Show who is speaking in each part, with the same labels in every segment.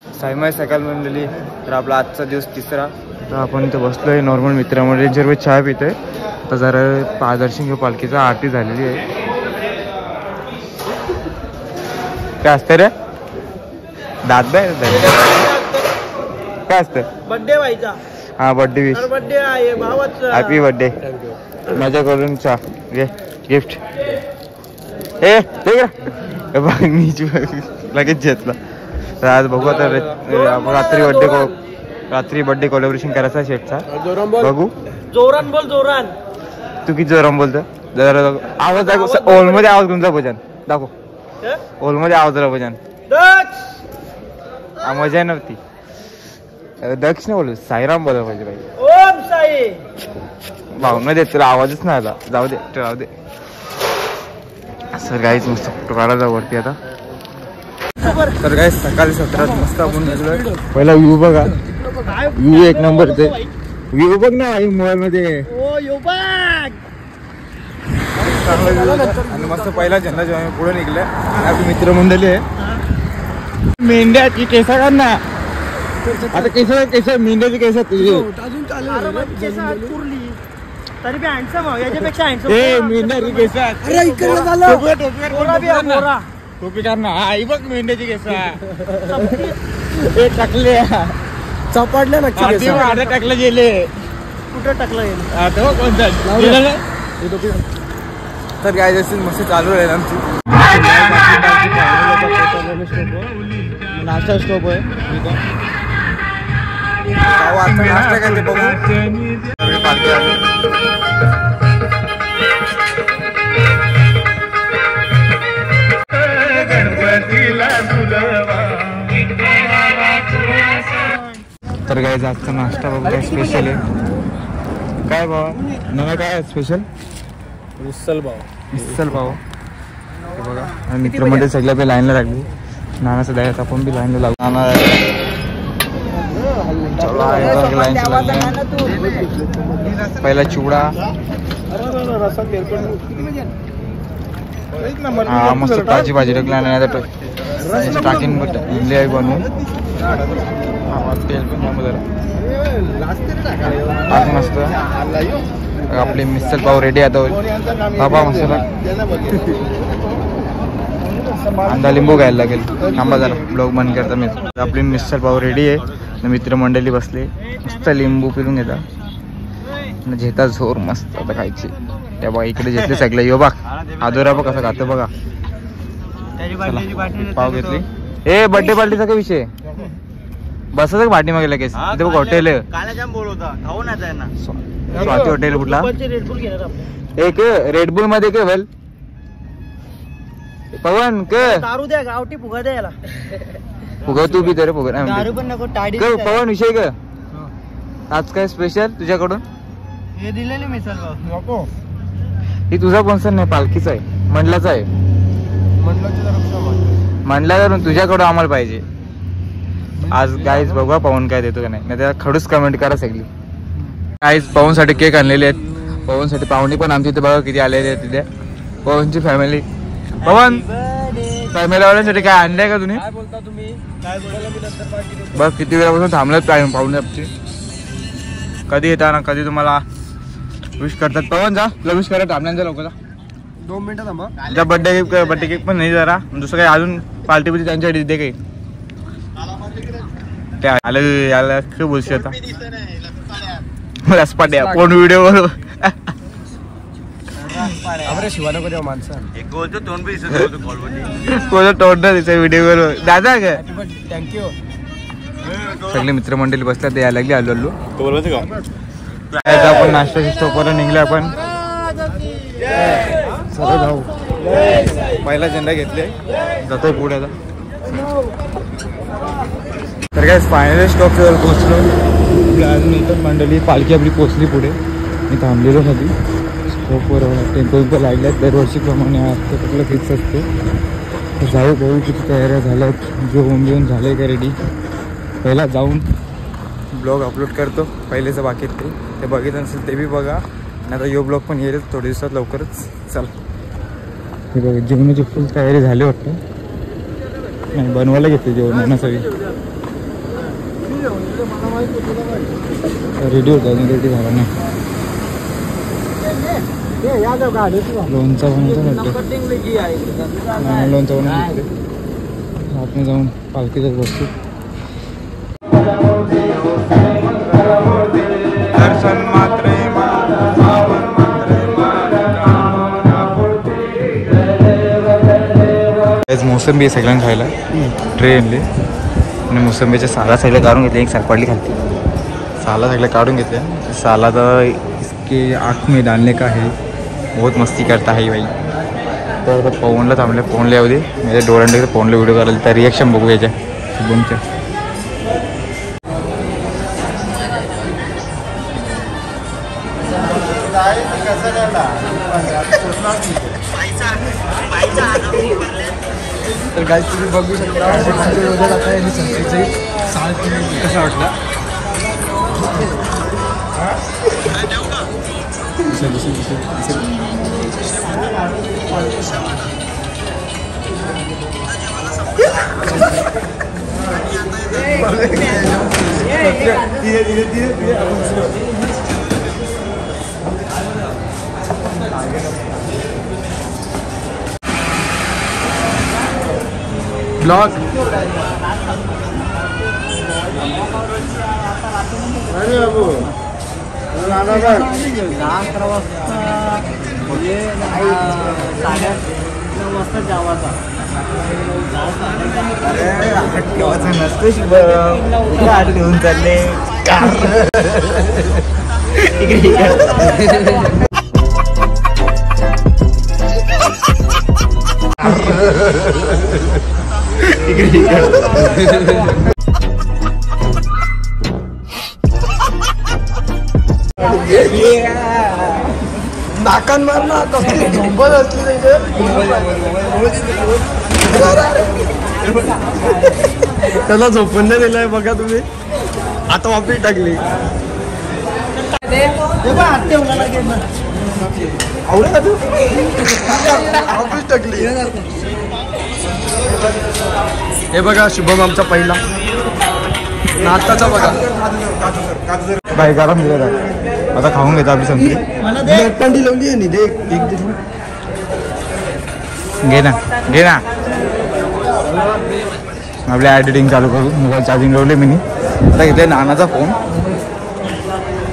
Speaker 1: साईमाई सकाळ मंडळी. तर आपला आजचा दिवस तिसरा. तर आपण इथे बसलो आहे नॉर्मल मित्रामध्ये जर चहा पितो आहे. तर जरा पादर्शन घेऊ पालखीचा आरती झालेली आहे. काय असतं रे दादा काय असतं
Speaker 2: बर्थडे व्हायचा.
Speaker 1: हा बर्थडे विश.
Speaker 2: बर्थडे आहे भावाचा.
Speaker 1: Happy birthday. माझ्याकडून चहा घे गिफ्ट. हे बघ लगेच घेतला. तर आज बघू आता रात्री बर्थडे कोलॅबोरेशन करायचा शेटचा. बघू
Speaker 2: जोरान बोल जोरान.
Speaker 1: तू किती जोरान बोलतो जरा आवाज दाखव. ओलमध्ये आवाज तुमचा भजन दाखव. ओलमध्ये आवाज जरा भजन. मजा नव्हती. दक्ष नाही बोलू साईराम बोला पाहिजे भाई.
Speaker 2: ओम साई
Speaker 1: भावना देत तुला आवाजच नाही आला. जाऊ दे राहू दे. सर गाईच मस्त फोटो काढायला वरती आता. तर काय सकाळी 17 मस्त आपण गेलोय. पहिला व्ह्यू बघा. व्ह्यू एक नंबर ते व्ह्यू बघ ना मोबाईल मध्ये. आणि मस्त पहिला झेंडा जेव्हा पुढे निघलाय. आपली मित्रमंडळी आहे. मेंढ्याची केसा काढ ना आता. केस मेंढ्याची केस तुझी
Speaker 2: तरी बी हँडसम हो. याच्यापेक्षा हँडसम
Speaker 1: मेंढ्याची केस. टोपी काढ ना. आई बघ मेंढ्याची केस टाकले
Speaker 2: चपाडले ना.
Speaker 1: टाकलं गेले.
Speaker 2: कुठं टाकलं गेलं
Speaker 1: आता कोणता. तर काय असेल मस्त चालू राहील आमची. नाश्ता स्टॉप आहे नाश्ता काय ते बघू. तर काय जास्त नाश्ता बघू काय स्पेशल आहे. काय बाबा नवा काय स्पेशल. मिसल पाव हे बघा. मित्रमध्ये सगळ्या पे लाईनला लागली. नानाचं द्यायचं आपण बी लाईनला लागू. नाना पहिला चिवडा. हा मस्त ताजी भाजी टाकला नाही टाकीन बनवून. तेल पण टाक मस्त. आपले मिसल पाव रेडी आता बाबा मसाला कांदा लिंबू घ्यायला लागेल. थांबा जरा ब्लॉग बंद करता. मी आपली मिसल पाव रेडी आहे. मित्रमंडळी बसले मस्त लिंबू पिरून घेता घेता झोर मस्त आता खायची. त्या बघा इकडे घेतले सगळं. यो बघ आदोरा बघ कसं खातं बघा. पाव घेतली. ए बर्थडे पार्टीचा काय विषय बसायचं का पाठी मागे लगेच. इथे बघ हॉटेल स्वाती हॉटेल कुठला. एक रेडबुल मध्ये के वेल पवन
Speaker 2: दारू द्या गावठी फुगा द्यायला.
Speaker 1: फुगा तू बी तर फुगा
Speaker 2: दारू पण नको. टाडी
Speaker 1: पवन विषय का आज काय स्पेशल तुझ्याकडून.
Speaker 2: हे दिलेले मिसल नको.
Speaker 1: ही तुझा स्पॉन्सर नाही पालखीचा आहे. मंडलाचा आहे. मंडला करून तुझ्याकडून आम्हाला पाहिजे आज. गाईज बघा पवन काय देतो का नाही. त्याला खडूस कमेंट करा सगळी. गाईज पवन साठी केक आणलेले आहेत. पवन साठी पाहुणे पण आमच्या इथे बघा किती आलेले आहेत. तिथे पवनची फॅमिली. पवन फॅमिली वाल्यांसाठी काय आणलंय का तुम्ही. बघ किती वेळापासून थांबलेत पाहुणे आमची. कधी येतात ना कधी तुम्हाला विश करतात. पवन जा तुला विश करा थांबल्यांच्या लोकांचा
Speaker 2: 2 मिनिटं थांबा.
Speaker 1: त्या बर्थडे केक पण नाही जरा दुसरं काही अजून पार्टी बिटी त्यांच्यासाठी दे काही. त्या आलं खूप बोलशी आता रसपाट्या कोण व्हिडिओ वर तोंड व्हिडिओ वर दादा का
Speaker 2: थँक्यू.
Speaker 1: सगळे मित्रमंडळी बसल्या ते यायला लागली. आलो आपण नाश्ता स्टॉपवर निघले. आपण जाऊ. पहिला झेंडा घेतले जातोय पुढे आता. तर काय फायनल स्टॉपवर पोहोचलो. अजून इतर मंडळी पालखी आपली पोहोचली पुढे. मी थांबलेलो खाली स्टॉपवर. टेम्पो पण लागल्यात दरवर्षीप्रमाणे असतं कुठलं फिक्स असतो. जाऊ बघू किती तयाऱ्या झाल्यात. जेवण बिवून झालंय का रेडी. पहिला जाऊन ब्लॉग अपलोड करतो. पहिलेचं बाकी ते बघितलं नसेल ते बी बघा. आणि आता यो ब्लॉग पण येईल थोड्या दिवसात लवकरच. चला हे बघा जेवणाची फुल तयारी झाली वाटतं. नाही बनवायला घेते जेवण सगळी. रेडी होता अजून रेडी झाला नाही. लोणचा बनवतो लोणचा बनवून आतमध्ये जाऊन पालखीतच बसतो. दर्शन मात्रे मोसंबी आहे सगळ्यांना खायला ट्रेनले आणि मोसंबीच्या साला सगळं काढून घेतले. एक सरपडली खालती साला सगळं काढून घेतल्या. साला तर इसके आँख में डालने का है. बहुत मस्ती करता है भाई. तर पवनला थांबले. पवनला येऊ दे. माझ्या डोळ्यांकडे पवनला व्हिडिओ करायला तर रिॲक्शन बघू याच्या शुभमच्या.
Speaker 2: तर गाईज तुम्ही बघू शकता कसा वाटला. ब्लॉग अरे बाबू नसतो शुभम घेऊन चालले. नाकान मारणार झोंबत असली त्याला झोपून नाही दिलाय बघा तुम्ही. आता वापरी टाकली. टाकली हे बघा शुभम आमचा पहिला नाश्ताचा बघा
Speaker 1: बाई गरम दिलेला. आता खाऊन घेतो आपली संत्री.
Speaker 2: थंडी लावली आहे
Speaker 1: घे ना घे ना. आपल्या एडिटिंग चालू करू. मोबाईल चार्जिंग लावले मी. आता घेतले नानाचा फोन.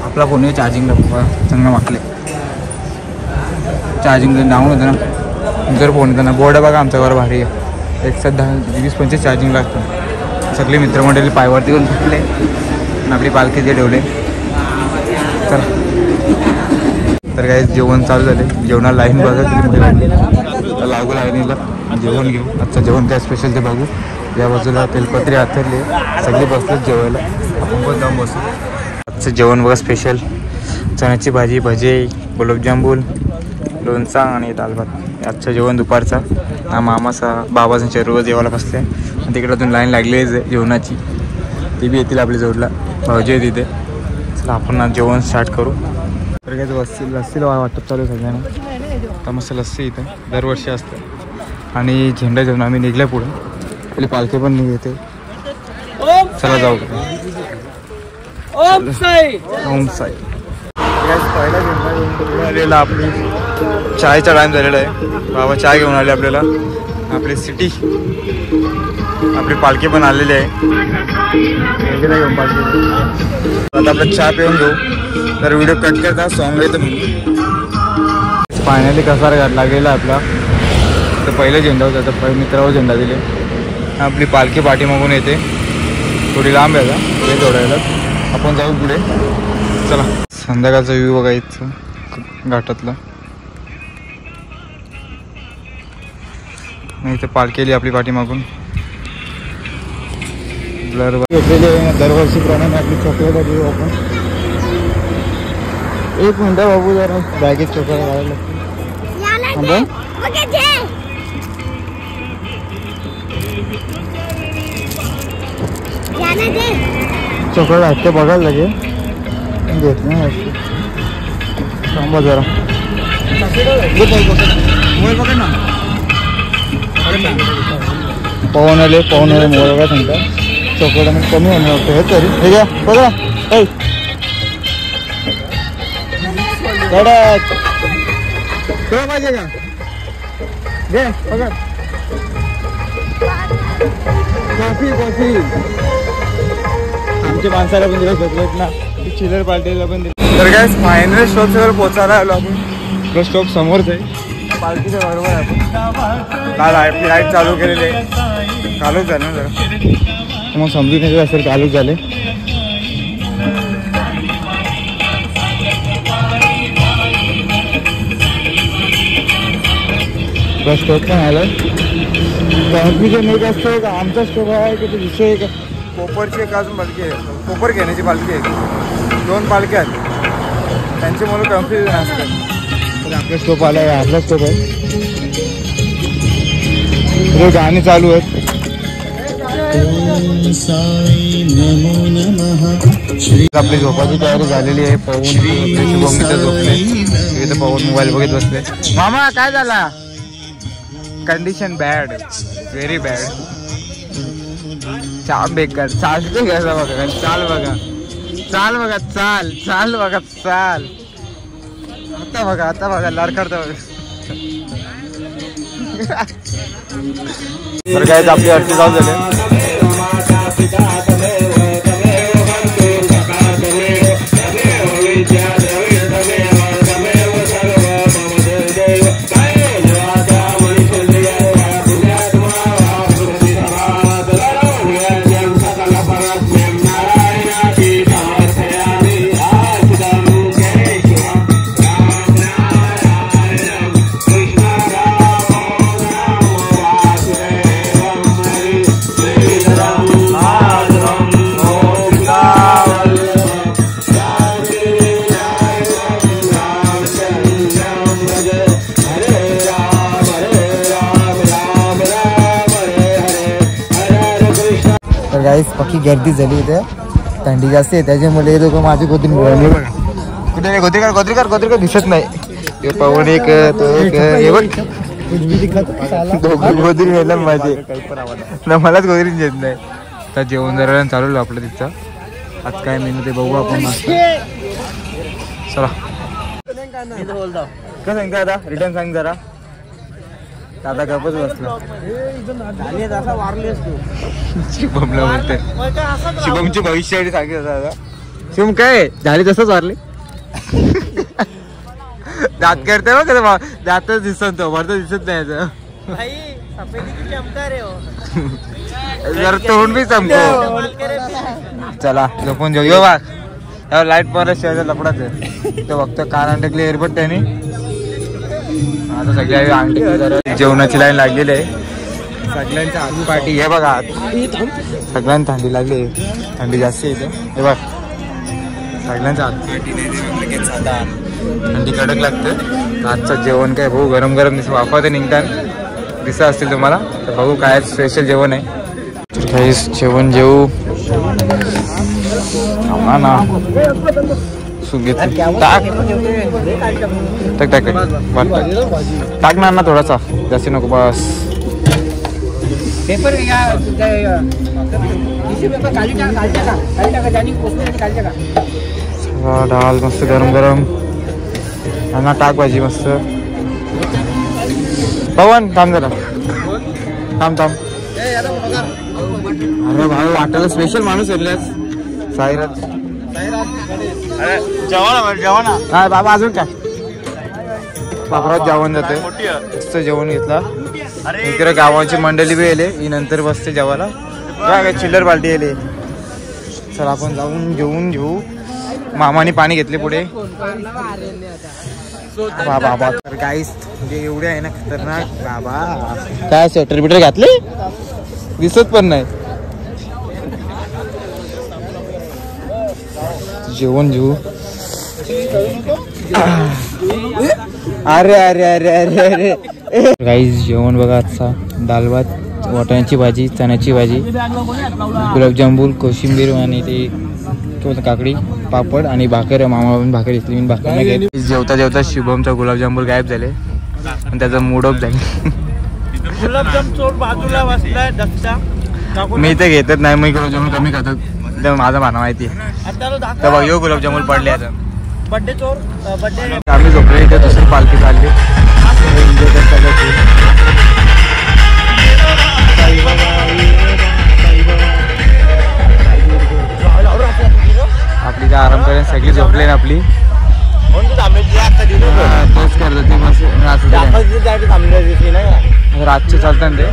Speaker 1: आपला फोन आहे चार्जिंगला. चांगलं वाटले चार्जिंग डाऊन होतं ना. जर फोन येतं ना बोर्ड बघा आमच्या घर भारी आहे. 110-20-25 चार्जिंग लागतं. सगळे मित्रमंडळी पायवरती येऊन फुटले आणि आपली पालखी ते ठेवले. चला तर काय जेवण चालू झाले. जेवणाला लाईन बघा किती मोठी लागली. तर लागू लाईनीला जेवण घेऊ. आजचं जेवण काय स्पेशल ते बघू. या बाजूला तेलपत्री आथरले सगळे बसलेत जेवायला. आपण पण जाऊन बसू. आजचं जेवण बघा स्पेशल. चण्याची भाजी भजे गुलाबजामुन लोणचा आणि दाल भात. आजचं जेवण दुपारचा. हा मामाचा बाबाचा चेरूवर जेवायला बसले. तिकडे अजून लाईन लागली आहे जेवणाची. ती बी येतील आपल्या जोडला. भाऊजी आहे तिथे. चला आपण आज जेवण स्टार्ट करू. तर काय लस्सीला वाटप चालू आहे सगळ्यांना. आता मस्त लस्सी इथं दरवर्षी असतं. आणि झेंडा घेऊन आम्ही निघल्या पुढे. आपली पालखी पण निघते. चला जाऊ. ओम साई. पहिला झेंडा घेऊन आलेला. आपली चायचा टाईम झालेला आहे. बाबा चाय घेऊन आले आपल्याला. आपली सिटी आपली पालखी पण आलेली आहे. घेऊन पालखी आता आपलं चहा पिऊन घेऊ. तर व्हिडिओ कट करता सॉन्ग येतं म्हणून. फायनली कसा लागलेला आपला. तर पहिलं झेंडा होता. तर मित्रावर झेंडा दिले. आपली पालखी पाठीमागून येते. थोडी लांब आहे का हे जोडायला. आपण जाऊ पुढे. चला संध्याकाळचा व्ह्यू बघायचं घाटातला. नाही तर पालखी आली आपली पाठीमागून. घेतलेली आहे दरवर्षीप्रमाणे आपली चॉकलेट घेऊ आपण. 1 मिनटं बाबू जरा बॅगेत चॉकलेट घालायला लागते. चॉकलेट हट्टे बघायला लागेल. घेत नाही थांबा जरा. पवन आले मोबाईल काय सांगता. चॉकलेट कमी होणार होतं हे तरी हे घ्या बघा पाहिजे का घे बघा कॉफी आमच्या माणसाला पण दिलं चॉकलेट ना चिल्लर पार्टीला पण दिलं तर काय फायनल स्टॉप सगळं पोचायला आलो आपण स्टॉप समोरच आहे पार्टीच्या बरोबर आहे आपण काल लाईट चालू केलेली आहे कालच झालं ना जरा मग समजून येत असेल कालच झाले बस स्टॉप पण आलं कन्फ्युजन एक असतं का आमचा स्टॉप आहे की तो विषय आहे का कोपरची एक अजून पालखी आहे कोपर घेण्याची पालखी आहे 2 पालख्या आहेत त्यांच्यामुळे कन्फ्युजन असतं तर आपला स्टॉप आला आहे आपला स्टॉप आहे हे गाणी चालू आहेत आपली झोपाची तयारी झालेली आहे पवन शुभमच्या झोपले इथे पवन मोबाईल बघत बसले मामा काय झाला कंडिशन बॅड व्हेरी बॅड चाल बेकार चालते कसा बघा चाल बघा चाल आता बघा लडखडता बघा तर काय आपली आरती चालू झाली गाईस पक्की गर्दी झाली इथे थंडी जास्त आहे त्याच्यामुळे हे लोक माझी गोदरी मिळाली बघा कुठे गोदरीकर दिसत नाही पवन एक तो एक हे बघ गोदरी मिळाला माझे मलाच गोदरी देत नाही तर जेवण जरा चालू आपलं तिथं आज काय मेनू ते बघू आपण चला काय सांगता आता रिटर्न सांग जरा दादा गपच बसला शुभमला बोलते शुभमची भविष्यवाणी सांगितलं दादा शुभम काय झाली तसंच वारले दात करते बघ दातच दिसत तो भरत दिसत नाही जरा तोंड बी चमको चला झोपून जाऊ यो बा लाईट परत शेवटचा लपडाच आहे तो बघतो कान अंटकले एअरपोर्ट त्याने आता सगळ्या अंगठी जेवणाची लाईन लागलेली आहे सगळ्यांच्या आलू पार्टी हे बघा सगळ्यांना थंडी लागली थंडी जास्त इथे हे बघ सगळ्यांच्या आलू पार्टी नाही थंडी कडक लागते आजचं जेवण काय भाऊ गरम गरम दिसत वाफा ते निघतात दिसत असतील तुम्हाला तर बघू काय स्पेशल जेवण आहे काही जेवण जेवू ना टाक ना थोडासा जास्त नको बस पेपर डाल मस्त गरम गरम ना टाक भाजी मस्त पवन थांब जरा थांब अरे भाऊ वाटायला स्पेशल माणूस येतलास साईराज जेवण काय बाबा अजून काय बापरात जेवण जाते मस्त जेवण घेतला इकडे गावाची मंडळी बी येले ही नंतर बसते जेवायला काय चिल्लर पार्टी येले चल आपण जाऊन जेवून घेऊ मामाने पाणी घेतले पुढे बाबा तर गाईस म्हणजे एवढे आहे ना खतरनाक बाबा काय स्वेटर बिटर घातले दिसत पण नाही जेवण घेऊ अरे गाईस जेवण बघा आजचा दाल भात वाटाण्याची भाजी चण्याची भाजी गुलाबजामुन कोशिंबीर आणि ते काकडी पापड आणि भाकर मामा पण भाकर घेतली मी भाकर नाही घेतली जेवता जेवता शुभमचा गुलाबजामुन गायब झाले आणि त्याचा मूड ऑफ झाले
Speaker 3: गुलाबजाम चोर बाजूला बसलाय दसता
Speaker 1: मी तर घेतच नाही, मी गुलाबजामुन कमी खातो, माझा भाना माहिती आहे. तर बघ यो गुलाबजामुन पडले आता.
Speaker 3: बड्डे चोर बड्डे
Speaker 1: आम्ही झोपले इथे, दुसरी पालखी चालली. एन्जॉय करत आपली काय आराम करायला सगळी झोपले ना आपली. तेच करत होती बस. रातचे चालतात ते